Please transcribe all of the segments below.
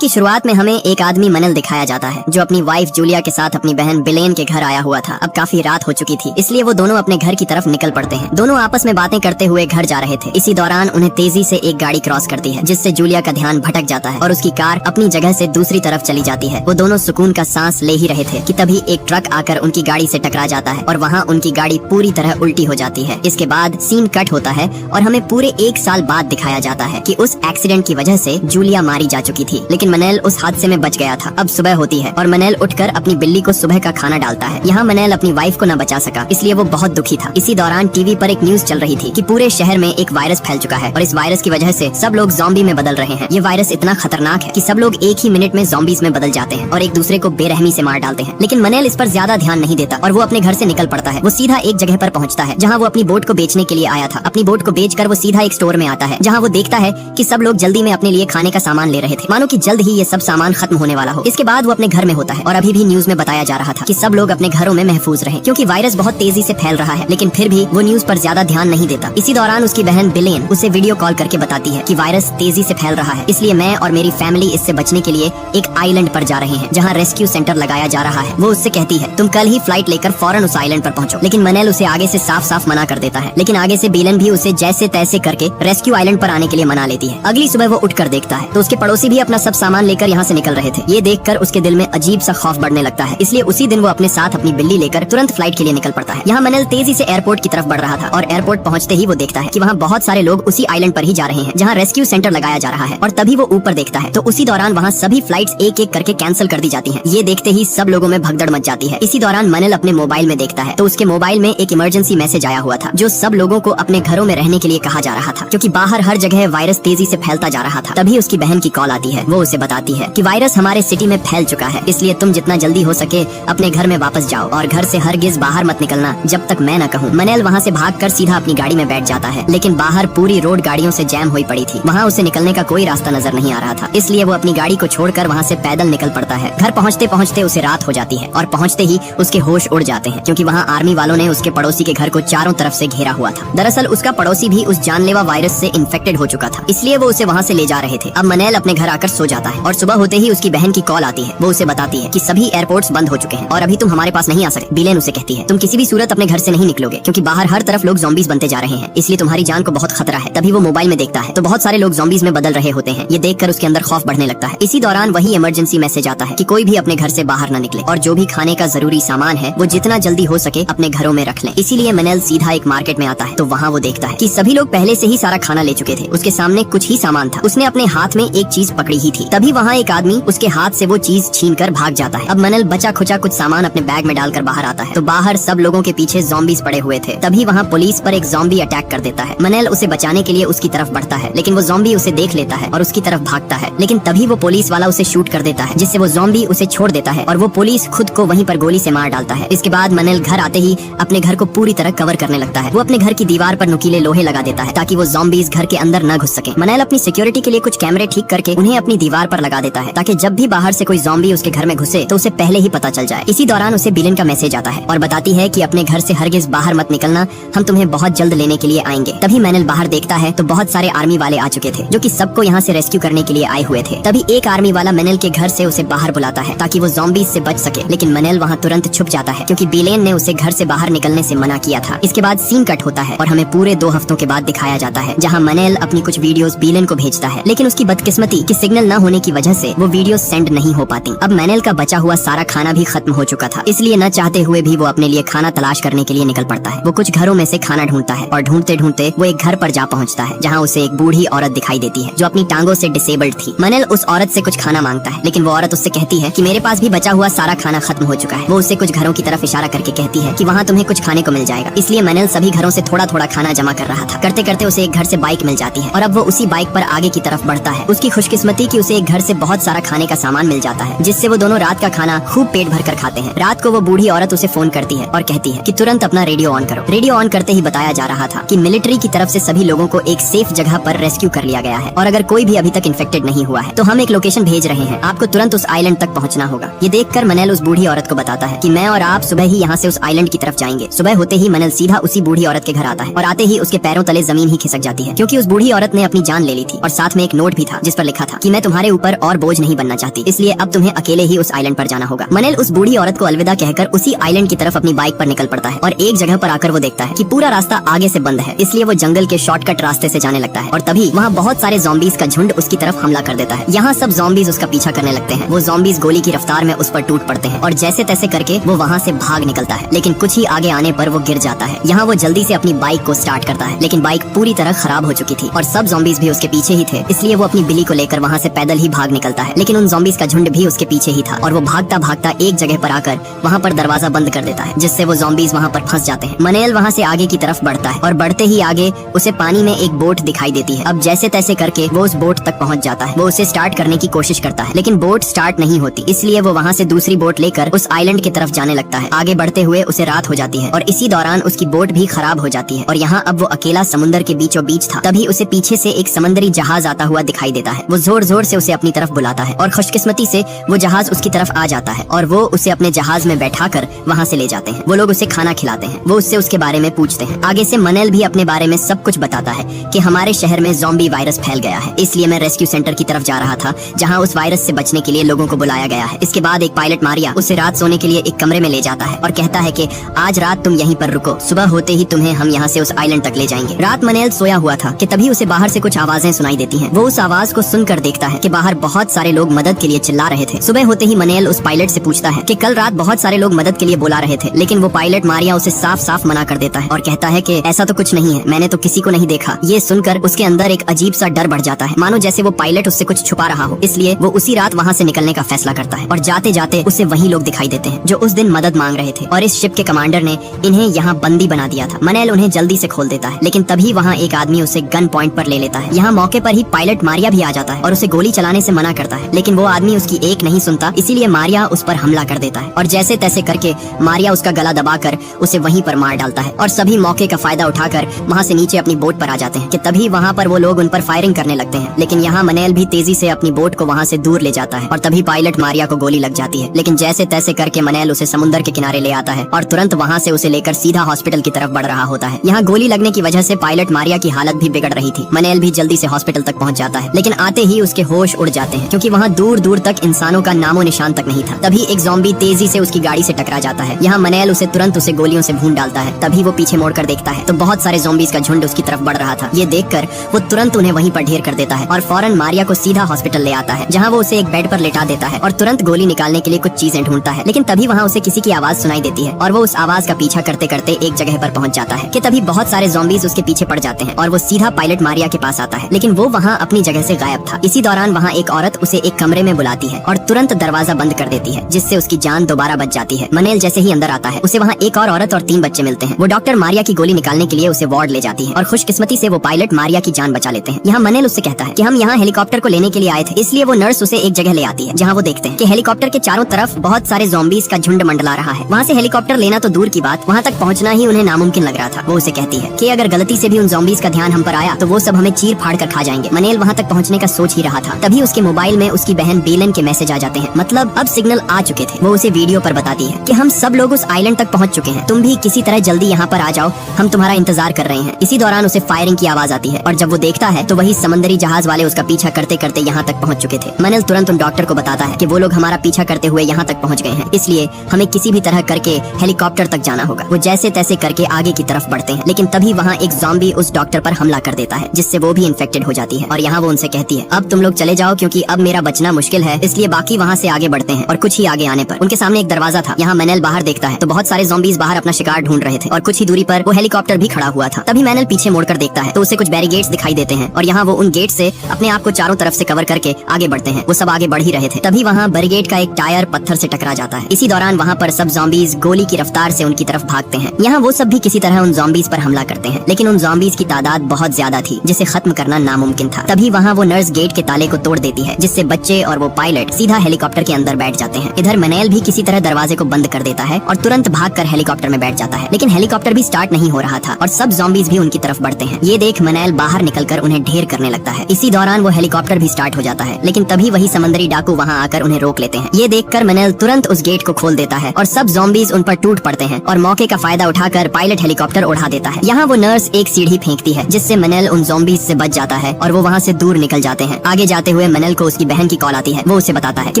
की शुरुआत में हमें एक आदमी मनल दिखाया जाता है जो अपनी वाइफ जूलिया के साथ अपनी बहन बिलेन के घर आया हुआ था। अब काफी रात हो चुकी थी, इसलिए वो दोनों अपने घर की तरफ निकल पड़ते हैं। दोनों आपस में बातें करते हुए घर जा रहे थे। इसी दौरान उन्हें तेजी से एक गाड़ी क्रॉस करती है, जिससे जूलिया का ध्यान भटक जाता है और उसकी कार अपनी जगह से दूसरी तरफ चली जाती है। वो दोनों सुकून का सांस ले ही रहे थे कि तभी एक ट्रक आकर उनकी गाड़ी से टकरा जाता है और वहाँ उनकी गाड़ी पूरी तरह उल्टी हो जाती है। इसके बाद सीन कट होता है और हमें पूरे 1 साल बाद दिखाया जाता है कि उस एक्सीडेंट की वजह से जूलिया मारी जा चुकी थी, लेकिन मनैल उस हादसे में बच गया था। अब सुबह होती है और मनैल उठकर अपनी बिल्ली को सुबह का खाना डालता है। यहाँ मनैल अपनी वाइफ को न बचा सका, इसलिए वो बहुत दुखी था। इसी दौरान टीवी पर एक न्यूज चल रही थी कि पूरे शहर में एक वायरस फैल चुका है और इस वायरस की वजह से सब लोग ज़ॉम्बी में बदल रहे हैं। ये वायरस इतना खतरनाक है कि सब लोग एक ही मिनट में ज़ॉम्बीज में बदल जाते हैं और एक दूसरे को बेरहमी से मार डालते हैं। लेकिन मनैल इस पर ज्यादा ध्यान नहीं देता और वो अपने घर से निकल पड़ता है। वो सीधा एक जगह पर पहुँचता है जहाँ वो अपनी बोट को बेचने के लिए आया था। अपनी बोट को बेचकर वो सीधा एक स्टोर में आता है जहाँ वो देखता है कि सब लोग जल्दी में अपने लिए खाने का सामान ले रहे थे, मानो कि जल्द ही ये सब सामान खत्म होने वाला हो। इसके बाद वो अपने घर में होता है और अभी भी न्यूज में बताया जा रहा था कि सब लोग अपने घरों में महफूज रहें, क्योंकि वायरस बहुत तेजी से फैल रहा है। लेकिन फिर भी वो न्यूज पर ज्यादा ध्यान नहीं देता। इसी दौरान उसकी बहन बिलेन उसे वीडियो कॉल करके बताती है कि वायरस तेजी से फैल रहा है, इसलिए मैं और मेरी फैमिली इससे बचने के लिए एक आइलैंड पर जा रहे हैं जहाँ रेस्क्यू सेंटर लगाया जा रहा है। वो उससे कहती है तुम कल ही फ्लाइट लेकर फौरन उस आइलैंड पर पहुंचो, लेकिन मनैल उसे आगे से साफ साफ मना कर देता है। लेकिन आगे से बिलेन भी उसे जैसे तैसे करके रेस्क्यू आइलैंड पर आने के लिए मना लेती है। अगली सुबह वो उठकर देखता है तो उसके पड़ोसी भी अपना सब सामान लेकर यहाँ से निकल रहे थे। ये देखकर उसके दिल में अजीब सा खौफ बढ़ने लगता है, इसलिए उसी दिन वो अपने साथ अपनी बिल्ली लेकर तुरंत फ्लाइट के लिए निकल पड़ता है। यहाँ मनैल तेजी से एयरपोर्ट की तरफ बढ़ रहा था और एयरपोर्ट पहुँचते ही वो देखता है कि वहाँ बहुत सारे लोग उसी आइलैंड पर ही जा रहे हैं जहाँ रेस्क्यू सेंटर लगाया जा रहा है। और तभी वो ऊपर देखता है तो उसी दौरान वहाँ सभी फ्लाइट्स एक एक करके कैंसिल कर दी जाती हैं। ये देखते ही सब लोगों में भगदड़ मच जाती है। इसी दौरान मनैल अपने मोबाइल में देखता है तो उसके मोबाइल में एक इमरजेंसी मैसेज आया हुआ था जो सब लोगों को अपने घरों में रहने के लिए कहा जा रहा था, क्योंकि बाहर हर जगह वायरस तेजी से फैलता जा रहा था। तभी उसकी बहन की कॉल आती है। वो उसे बताती है कि वायरस हमारे सिटी में फैल चुका है, इसलिए तुम जितना जल्दी हो सके अपने घर में वापस जाओ और घर से हरगिज बाहर मत निकलना जब तक मैं न कहूँ। मनैल वहाँ से भागकर सीधा अपनी गाड़ी में बैठ जाता है, लेकिन बाहर पूरी रोड गाड़ियों से जैम हुई पड़ी थी। वहाँ उसे निकलने का कोई रास्ता नजर नहीं आ रहा था, इसलिए वो अपनी गाड़ी को छोड़कर वहाँ से पैदल निकल पड़ता है। घर पहुँचते पहुँचते उसे रात हो जाती है और पहुँचते ही उसके होश उड़ जाते हैं, क्योंकि वहाँ आर्मी वालों ने उसके पड़ोसी के घर को चारों तरफ से घेरा हुआ था। दरअसल उसका पड़ोसी भी उस जानलेवा वायरस से इन्फेक्टेड हो चुका था, इसलिए वो उसे वहाँ से ले जा रहे थे। अब मनैल अपने घर आकर सो जाता है और सुबह होते ही उसकी बहन की कॉल आती है। वो उसे बताती है कि सभी एयरपोर्ट्स बंद हो चुके हैं और अभी तुम हमारे पास नहीं आ सकते। बिलेन उसे कहती है तुम किसी भी सूरत अपने घर से नहीं निकलोगे, क्योंकि बाहर हर तरफ लोग ज़ॉम्बीज बनते जा रहे हैं, इसलिए तुम्हारी जान को बहुत खतरा है। तभी वो मोबाइल में देखता है तो बहुत सारे लोग ज़ॉम्बीज में बदल रहे होते हैं। ये देखकर उसके अंदर खौफ बढ़ने लगता है। इसी दौरान वही इमरजेंसी मैसेज आता है कि कोई भी अपने घर से बाहर न निकले और जो भी खाने का जरूरी सामान है वो जितना जल्दी हो सके अपने घरों में रख लें। इसीलिए मनैल सीधा एक मार्केट में आता है तो वहाँ वो देखता है कि सभी लोग पहले से ही सारा खाना ले चुके थे। उसके सामने कुछ ही सामान था। उसने अपने हाथ में एक चीज पकड़ी ही थी। तभी वहाँ एक आदमी उसके हाथ से वो चीज छीनकर भाग जाता है। अब मनैल बचा खुचा कुछ सामान अपने बैग में डालकर बाहर आता है तो बाहर सब लोगों के पीछे ज़ॉम्बीज पड़े हुए थे। तभी वहाँ पुलिस पर एक ज़ॉम्बी अटैक कर देता है। मनैल उसे बचाने के लिए उसकी तरफ बढ़ता है, लेकिन वो ज़ॉम्बी उसे देख लेता है और उसकी तरफ भागता है। लेकिन तभी वो पुलिस वाला उसे शूट कर देता है, जिससे वो ज़ॉम्बी उसे छोड़ देता है और वो पुलिस खुद को वहीं पर गोली से मार डालता है। इसके बाद मनैल घर आते ही अपने घर को पूरी तरह कवर करने लगता है। वो अपने घर की दीवार पर नुकीले लोहे लगा देता है ताकि वो ज़ॉम्बीज घर के अंदर न घुस सके। मनैल अपनी सिक्योरिटी के लिए कुछ कैमरे ठीक करके उन्हें अपनी दीवार पर लगा देता है ताकि जब भी बाहर से कोई ज़ॉम्बी उसके घर में घुसे तो उसे पहले ही पता चल जाए। इसी दौरान उसे बिलेन का मैसेज आता है और बताती है कि अपने घर से हरगिज बाहर मत निकलना, हम तुम्हें बहुत जल्द लेने के लिए आएंगे। तभी मनैल बाहर देखता है तो बहुत सारे आर्मी वाले आ चुके थे जो कि सबको यहाँ से रेस्क्यू करने के लिए आए हुए थे। तभी एक आर्मी वाला मनैल के घर से उसे बाहर बुलाता है ताकि वो ज़ॉम्बीज से बच सके, लेकिन मनैल वहाँ तुरंत छुप जाता है क्योंकि बिलेन ने उसे घर से बाहर निकलने से मना किया था। इसके बाद सीन कट होता है और हमें पूरे 2 हफ्तों के बाद दिखाया जाता है जहाँ मनैल अपनी कुछ वीडियोस बिलेन को भेजता है, लेकिन उसकी बदकिस्मती कि सिग्नल न होने की वजह से वो वीडियो सेंड नहीं हो पाती। अब मनैल का बचा हुआ सारा खाना भी खत्म हो चुका था, इसलिए न चाहते हुए भी वो अपने लिए खाना तलाश करने के लिए निकल पड़ता है। वो कुछ घरों में से खाना ढूंढता है और ढूंढते ढूंढते वो एक घर पर जा पहुंचता है जहाँ उसे एक बूढ़ी औरत दिखाई देती है जो अपनी टांगों से डिसेबल्ड थी। मनैल उस औरत से कुछ खाना मांगता है, लेकिन वो औरत उससे कहती है कि मेरे पास भी बचा हुआ सारा खाना खत्म हो चुका है। वो उससे कुछ घरों की तरफ इशारा करके कहती है कि वहाँ तुम्हें कुछ खाने को मिल जाएगा। इसलिए मनैल सभी घरों से थोड़ा थोड़ा खाना जमा कर रहा था। करते करते उसे एक घर से बाइक मिल जाती है और अब वो उसी बाइक पर आगे की तरफ बढ़ता है। उसकी खुशकिस्मती कि उसे एक घर से बहुत सारा खाने का सामान मिल जाता है, जिससे वो दोनों रात का खाना खूब पेट भर कर खाते हैं। रात को वो बूढ़ी औरत उसे फोन करती है और कहती है कि तुरंत अपना रेडियो ऑन करो। रेडियो ऑन करते ही बताया जा रहा था कि मिलिट्री की तरफ से सभी लोगों को एक सेफ जगह पर रेस्क्यू कर लिया गया है और अगर कोई भी अभी तक इन्फेक्टेड नहीं हुआ है तो हम एक लोकेशन भेज रहे हैं, आपको तुरंत उस आइलैंड तक पहुंचना होगा। ये देखकर मनैल उस बूढ़ी औरत को बताता है कि मैं और आप सुबह ही यहाँ से उस आइलैंड की तरफ जाएंगे। सुबह होते ही मनैल सीधा उसी बूढ़ी औरत के घर आता है और आते ही उसके पैरों तले जमीन ही खिसक जाती है, क्योंकि उस बूढ़ी औरत ने अपनी जान ले ली थी और साथ में एक नोट भी था जिस पर लिखा था कि मैं तुम्हारे तुम्हारे ऊपर और बोझ नहीं बनना चाहती, इसलिए अब तुम्हें अकेले ही उस आइलैंड पर जाना होगा। मनैल उस बूढ़ी औरत को अलविदा कहकर उसी आइलैंड की तरफ अपनी बाइक पर निकल पड़ता है और एक जगह पर आकर वो देखता है कि पूरा रास्ता आगे से बंद है, इसलिए वो जंगल के शॉर्टकट रास्ते से जाने लगता है और तभी वहाँ बहुत सारे ज़ॉम्बीज़ का झुंड उसकी तरफ हमला कर देता है। यहाँ सब ज़ॉम्बीज़ उसका पीछा करने लगते हैं। वो ज़ॉम्बीज़ गोली की रफ्तार में उस पर टूट पड़ते हैं और जैसे तैसे करके वो वहाँ से भाग निकलता है, लेकिन कुछ ही आगे आने पर वो गिर जाता है। यहाँ वो जल्दी से अपनी बाइक को स्टार्ट करता है, लेकिन बाइक पूरी तरह खराब हो चुकी थी और सब ज़ॉम्बीज़ भी उसके पीछे ही थे, इसलिए वो अपनी बिल्ली को लेकर वहाँ से पैदल ही भाग निकलता है। लेकिन उन ज़ॉम्बीज़ का झुंड भी उसके पीछे ही था और वो भागता भागता एक जगह पर आकर वहाँ पर दरवाजा बंद कर देता है, जिससे वो ज़ॉम्बीज़ वहाँ पर फंस जाते हैं। मनैल वहाँ से आगे की तरफ बढ़ता है और बढ़ते ही आगे उसे पानी में एक बोट दिखाई देती है। अब जैसे तैसे करके वो उस बोट तक पहुँच जाता है। वो उसे स्टार्ट करने की कोशिश करता है, लेकिन बोट स्टार्ट नहीं होती, इसलिए वो वहाँ से दूसरी बोट लेकर उस आइलैंड की तरफ जाने लगता है। आगे बढ़ते हुए उसे रात हो जाती है और इसी दौरान उसकी बोट भी खराब हो जाती है और यहाँ अब वो अकेला समुद्र के बीचों बीच था। तभी उसे पीछे से एक समंदरी जहाज आता हुआ दिखाई देता है। वो जोर जोर से उसे अपनी तरफ बुलाता है और खुशकिस्मती से वो जहाज उसकी तरफ आ जाता है और वो उसे अपने जहाज में बैठाकर वहाँ से ले जाते हैं। वो लोग उसे खाना खिलाते हैं। वो उससे उसके बारे में पूछते हैं। आगे से मनैल भी अपने बारे में सब कुछ बताता है कि हमारे शहर में ज़ॉम्बी वायरस फैल गया है, इसलिए मैं रेस्क्यू सेंटर की तरफ जा रहा था जहाँ उस वायरस से बचने के लिए लोगों को बुलाया गया है। इसके बाद एक पायलट मारिया उसे रात सोने के लिए एक कमरे में ले जाता है और कहता है कि आज रात तुम यहीं पर रुको, सुबह होते ही तुम्हें हम यहाँ से उस आइलैंड तक ले जाएंगे। रात मनैल सोया हुआ था कि तभी उसे बाहर से कुछ आवाजें सुनाई देती हैं। वो उस आवाज को सुनकर देखता है कि बाहर बहुत सारे लोग मदद के लिए चिल्ला रहे थे। सुबह होते ही मनैल उस पायलट से पूछता है कि कल रात बहुत सारे लोग मदद के लिए बुला रहे थे, लेकिन वो पायलट मारिया उसे साफ साफ मना कर देता है और कहता है कि ऐसा तो कुछ नहीं है, मैंने तो किसी को नहीं देखा। ये सुनकर उसके अंदर एक अजीब सा डर बढ़ जाता है, मानो जैसे वो पायलट उससे कुछ छुपा रहा हो। इसलिए वो उसी रात वहाँ से निकलने का फैसला करता है और जाते जाते उसे वही लोग दिखाई देते हैं जो उस दिन मदद मांग रहे थे और इस शिप के कमांडर ने इन्हें यहाँ बंदी बना दिया था। मनैल उन्हें जल्दी से खोल देता है, लेकिन तभी वहाँ एक आदमी उसे गन पॉइंट पर ले लेता है। यहाँ मौके पर ही पायलट मारिया भी आ जाता है और उसे गोली चलाने से मना करता है, लेकिन वो आदमी उसकी एक नहीं सुनता, इसीलिए मारिया उस पर हमला कर देता है और जैसे तैसे करके मारिया उसका गला दबाकर उसे वहीं पर मार डालता है और सभी मौके का फायदा उठाकर वहाँ से नीचे अपनी बोट पर आ जाते हैं कि तभी वहाँ पर वो लोग उन पर फायरिंग करने लगते हैं। लेकिन यहाँ मनैल भी तेजी से अपनी बोट को वहाँ से दूर ले जाता है और तभी पायलट मारिया को गोली लग जाती है, लेकिन जैसे तैसे करके मनैल उसे समुद्र के किनारे ले आता है और तुरंत वहाँ से उसे लेकर सीधा हॉस्पिटल की तरफ बढ़ रहा होता है। यहाँ गोली लगने की वजह से पायलट मारिया की हालत भी बिगड़ रही थी। मनैल भी जल्दी से हॉस्पिटल तक पहुँच जाता है, लेकिन आते ही उसके होश उड़ जाते हैं क्योंकि वहाँ दूर दूर तक इंसानों का नामो निशान तक नहीं था। तभी एक ज़ॉम्बी तेजी से उसकी गाड़ी से टकरा जाता है। यहाँ मनैल उसे तुरंत उसे गोलियों से भून डालता है। तभी वो पीछे मोड़कर देखता है तो बहुत सारे ज़ॉम्बीज़ का झुंड उसकी तरफ बढ़ रहा था। ये देखकर वो तुरंत उन्हें वहीं पर ढेर कर देता है और फौरन मारिया को सीधा हॉस्पिटल ले आता है, जहाँ वो उसे एक बेड पर लेटा देता है और तुरंत गोली निकालने के लिए कुछ चीजें ढूंढता है। लेकिन तभी वहाँ उसे किसी की आवाज सुनाई देती है और वो उस आवाज का पीछा करते करते एक जगह पर पहुंच जाता है कि तभी बहुत सारे ज़ॉम्बीज़ उसके पीछे पड़ जाते हैं और वो सीधा पायलट मारिया के पास आता है, लेकिन वो वहाँ अपनी जगह से गायब था। इसी दौरान वहाँ एक औरत उसे एक कमरे में बुलाती है और तुरंत दरवाजा बंद कर देती है, जिससे उसकी जान दोबारा बच जाती है। मनैल जैसे ही अंदर आता है उसे वहाँ एक और औरत और 3 बच्चे मिलते हैं। वो डॉक्टर मारिया की गोली निकालने के लिए उसे वार्ड ले जाती है और खुशकिस्मती से वो पायलट मारिया की जान बचा लेते हैं। यहाँ मनैल उससे कहता है कि हम यहाँ हेलीकॉप्टर को लेने के लिए आए थे, इसलिए वो नर्स उसे एक जगह ले आती है जहाँ वो देखते हैं कि हेलीकॉप्टर के चारों तरफ बहुत सारे ज़ॉम्बीज़ का झुंड मंडला रहा है। वहाँ से हेलीकॉप्टर लेना तो दूर की बात, वहाँ तक पहुँचना ही उन्हें नामुमकिन लग रहा था। वो उसे कहती है कि अगर गलती से भी उन ज़ॉम्बीज़ का ध्यान हम पर आया तो वो सब हमें चीर फाड़ कर खा जाएंगे। मनैल वहाँ तक पहुँचने का सोच ही रहा था, तभी उसके मोबाइल में उसकी बहन बेलन के मैसेज आ जाते हैं, मतलब अब सिग्नल आ चुके थे। वो उसे वीडियो पर बताती है कि हम सब लोग उस आइलैंड तक पहुँच चुके हैं, तुम भी किसी तरह जल्दी यहाँ पर आ जाओ, हम तुम्हारा इंतजार कर रहे हैं। इसी दौरान उसे फायरिंग की आवाज आती है और जब वो देखता है तो वही समंदरी जहाज वाले उसका पीछा करते करते यहाँ तक पहुँच चुके थे। मनैल तुरंत उन डॉक्टर को बताता है कि वो लोग हमारा पीछा करते हुए यहाँ तक पहुँच गए हैं, इसलिए हमें किसी भी तरह करके हेलीकॉप्टर तक जाना होगा। वो जैसे तैसे करके आगे की तरफ बढ़ते हैं, लेकिन तभी वहाँ एक ज़ॉम्बी उस डॉक्टर पर हमला कर देता है, जिससे वो भी इन्फेक्टेड हो जाती है और यहाँ वो उनसे कहती है अब तुम लोग चले जाओ क्योंकि अब मेरा बचना मुश्किल है। इसलिए बाकी वहाँ से आगे बढ़ते हैं और कुछ ही आगे आने पर उनके सामने एक दरवाजा था। यहाँ मनैल बाहर देखता है तो बहुत सारे ज़ॉम्बीज़ बाहर अपना शिकार ढूंढ रहे थे और कुछ ही दूरी पर वो हेलीकॉप्टर भी खड़ा हुआ था। तभी मनैल पीछे मुड़कर देखता है तो उसे कुछ बैरिकेड्स दिखाई देते हैं और यहाँ वो उन गेट से अपने आप को चारों तरफ से कवर करके आगे बढ़ते हैं। वो सब आगे बढ़ ही रहे थे, तभी वहाँ बैरिकेड का एक टायर पत्थर से टकरा जाता है। इसी दौरान वहाँ पर सब ज़ॉम्बीज़ गोली की रफ्तार से उनकी तरफ भागते हैं। यहाँ वो सब भी किसी तरह उन ज़ॉम्बीज़ पर हमला करते हैं, लेकिन उन ज़ॉम्बीज़ की तादाद बहुत ज्यादा थी जिसे खत्म करना नामुमकिन था। तभी वहाँ वो नर्स गेट के ताले को तोड़ देती है, जिससे बच्चे और वो पायलट सीधा हेलीकॉप्टर के अंदर बैठ जाते हैं। इधर मनैल भी किसी तरह दरवाजे को बंद कर देता है और तुरंत भागकर हेलीकॉप्टर में बैठ जाता है, लेकिन हेलीकॉप्टर भी स्टार्ट नहीं हो रहा था और सब ज़ॉम्बीज़ भी उनकी तरफ बढ़ते हैं। ये देख मनैल बाहर निकलकर उन्हें ढेर करने लगता है। इसी दौरान वो हेलीकॉप्टर भी स्टार्ट हो जाता है, लेकिन तभी वही समंदरी डाकू वहाँ आकर उन्हें रोक लेते हैं। ये देखकर मनैल तुरंत उस गेट को खोल देता है और सब ज़ॉम्बीज़ उन पर टूट पड़ते हैं और मौके का फायदा उठाकर पायलट हेलीकॉप्टर उड़ा देता है। यहाँ वो नर्स एक सीढ़ी फेंकती है, जिससे मनैल उन ज़ॉम्बीज़ से बच जाता है और वो वहाँ से दूर निकल जाते हैं। आगे जाते हुए मनल को उसकी बहन की कॉल आती है। वो उसे बताता है कि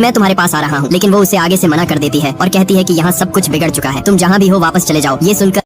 मैं तुम्हारे पास आ रहा हूँ, लेकिन वो उसे आगे से मना कर देती है और कहती है कि यहाँ सब कुछ बिगड़ चुका है, तुम जहाँ भी हो वापस चले जाओ। ये सुनकर